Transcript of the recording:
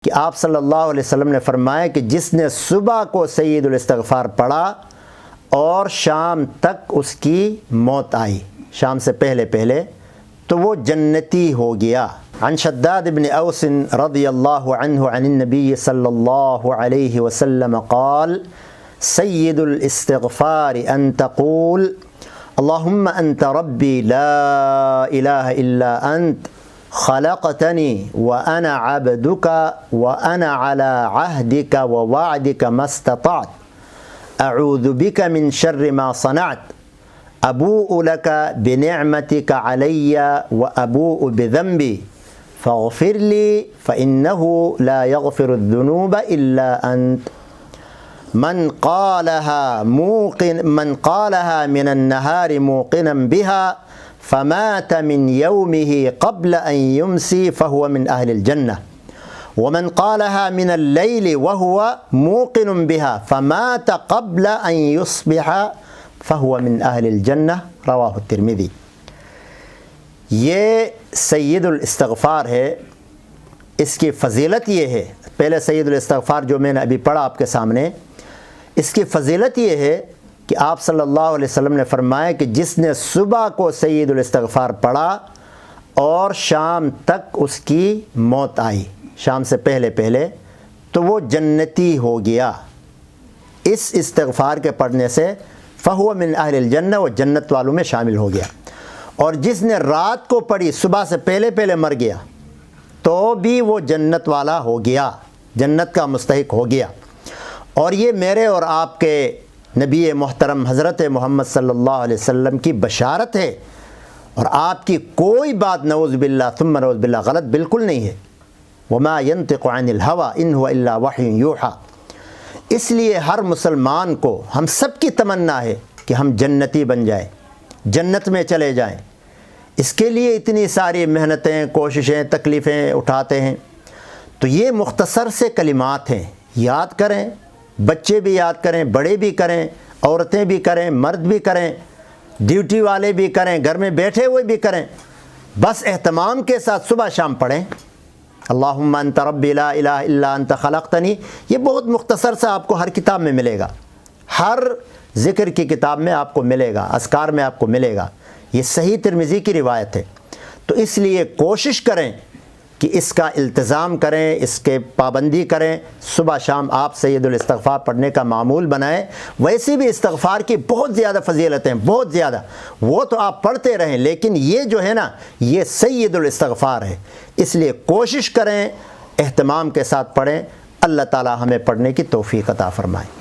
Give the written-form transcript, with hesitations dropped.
کہ آپ صلی اللہ علیہ وسلم نے فرمایا کہ جس نے صبح کو سید الاستغفار پڑھا اور شام تک اس کی موت آئی، شام سے پہلے تو وہ جنتی ہو گیا۔ عن شداد بن اوس رضی اللہ عنہ عن النبی صلی اللہ علیہ وسلم قال سید الاستغفار ان تقول اللہم انت ربی لا الہ الا انت خلقتنی وانا عبدک وانا علی عہدک ووعدک ما استطعت اعوذ بک من شر ما صنعت ابوء لک بنعمتک علی وابوء بذنبی فاغفر لی فإنه لا يغفر الذنوب إلا أنت من قالها من النهار موقنا بها فمات من يومه قبل أن يمسي فهو من أهل الجنة ومن قالها من الليل وهو موقن بها فمات قبل أن يصبح فهو من أهل الجنة رواه الترمذي۔ یہ سید الاستغفار ہے، اس کی فضیلت یہ ہے، پہلے سید الاستغفار جو میں نے ابھی پڑھا آپ کے سامنے، اس کی فضیلت یہ ہے کہ آپ صلی اللہ علیہ وسلم نے فرمایا کہ جس نے صبح کو سید الاستغفار پڑھا اور شام تک اس کی موت آئی، شام سے پہلے تو وہ جنتی ہو گیا۔ اس استغفار کے پڑھنے سے فہو من اہل الجنہ، وہ جنت والوں میں شامل ہو گیا۔ اور جس نے رات کو پڑھی صبح سے پہلے مر گیا تو بھی وہ جنت والا ہو گیا، جنت کا مستحق ہو گیا۔ اور یہ میرے اور آپ کے نبی محترم حضرت محمد صلی اللہ علیہ وسلم کی بشارت ہے، اور آپ کی کوئی بات نعوذ باللہ ثم نعوذ باللہ غلط بالکل نہیں ہے۔ وما ينطق عن الهوى ان هو الا وحی یوحى۔ اس لیے ہر مسلمان کو، ہم سب کی تمنا ہے کہ ہم جنتی بن جائیں، جنت میں چلے جائیں۔ اس کے لیے اتنی ساری محنتیں، کوششیں، تکلیفیں اٹھاتے ہیں۔ تو یہ مختصر سے کلمات ہیں، یاد کریں، بچے بھی یاد کریں، بڑے بھی کریں، عورتیں بھی کریں، مرد بھی کریں، ڈیوٹی والے بھی کریں، گھر میں بیٹھے ہوئے بھی کریں۔ بس اہتمام کے ساتھ صبح شام پڑھیں۔ اللہم انت ربی لا الہ الا انت خلقتنی، یہ بہت مختصر سے آپ کو ہر کتاب میں ملے گا، ہر ذکر کی کتاب میں آپ کو ملے گا، اذکار میں آپ کو ملے گا۔ یہ صحیح ترمذی کی روایت ہے۔ تو اس لیے کوشش کریں کہ اس کا التزام کریں، اس کے پابندی کریں، صبح شام آپ سید الاستغفار پڑھنے کا معمول بنائیں۔ ویسے بھی استغفار کی بہت زیادہ فضیلتیں، بہت زیادہ، وہ تو آپ پڑھتے رہیں، لیکن یہ جو ہے نا، یہ سید الاستغفار ہے۔ اس لیے کوشش کریں، اہتمام کے ساتھ پڑھیں۔ اللہ تعالی ہمیں پڑھنے کی توفیق عطا فرمائے۔